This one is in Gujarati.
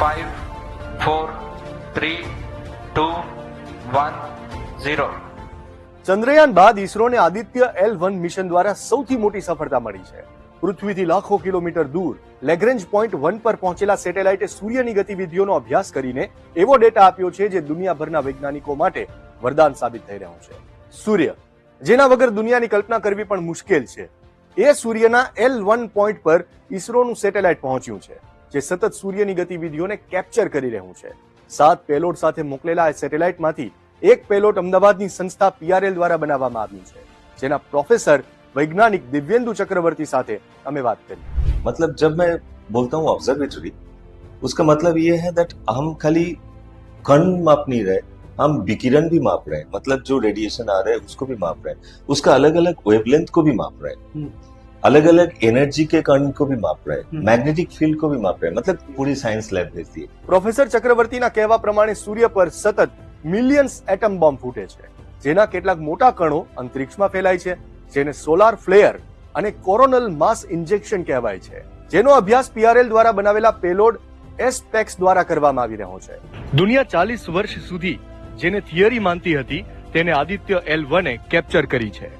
5, 4, 3, 2, 1, 0. ચંદ્રયાન બાદ ઇસરોને આદિત્ય L1 મિશન દ્વારા સૌથી મોટી સફળતા મળી છે. પૃથ્વીથી લાખો કિલોમીટર દૂર લેગ્રેન્જ પોઈન્ટ 1 પર પહોંચેલા સેટેલાઇટે સૂર્યની ગતિવિધિઓનો અભ્યાસ કરીને એવો ડેટા આપ્યો છે જે દુનિયાભરના વૈજ્ઞાનિકો માટે વરદાન સાબિત થઈ રહ્યું છે. સૂર્ય, જેના વગર દુનિયાની કલ્પના કરવી પણ મુશ્કેલ છે, એ સૂર્યના L1 પોઈન્ટ પર ઇસરોનું સેટેલાઇટ પહોંચ્યું છે, જે સતત સૂર્યની ગતિવિધિઓને કેપ્ચર કરી રહ્યું છે. 7 પેલોડ સાથે મોકલેલા આ સેટેલાઇટમાંથી એક પેલોડ અમદાવાદની સંસ્થા PRL દ્વારા બનાવવામાં આવ્યું છે, જેના પ્રોફેસર वैज्ञानिक दिव्येंदु चक्रवर्ती साथे हमें बात करी. मतलब जब मैं बोलता हूँ ऑब्जर्वेटरी, उसका मतलब ये है दैट हम खाली कण माप नहीं रहे, हम विकिरण भी माप रहे हैं. मतलब जो रेडिएशन आ रहा है उसको भी माप रहे हैं, उसका अलग अलग वेवलेंथ को भी माप रहे हैं, अलग अलग एनर्जी के कण को भी माप रहे हैं, मैग्नेटिक फील्ड को भी माप रहे हैं. मतलब पूरी साइंस लैब जैसी है. प्रोफेसर चक्रवर्ती ના કહેવા પ્રમાણે સૂર્ય પર સતત મિલિયન્સ એટમ બોમ્બ ફૂટે છે, જેના કેટલાક મોટા કણો અંતરિક્ષમાં ફેલાય છે, જેને સોલાર ફ્લેયર અને કોરોનલ માસ ઇન્જેક્શન કહેવાય છે, જેનો અભ્યાસ PRL દ્વારા બનાવેલા પેલોડ SPEX દ્વારા કરવામાં આવી રહ્યો છે. દુનિયા 40 વર્ષ સુધી જેને થિયરી માનતી હતી તેને આદિત્ય L1 કેપ્ચર કરી છે.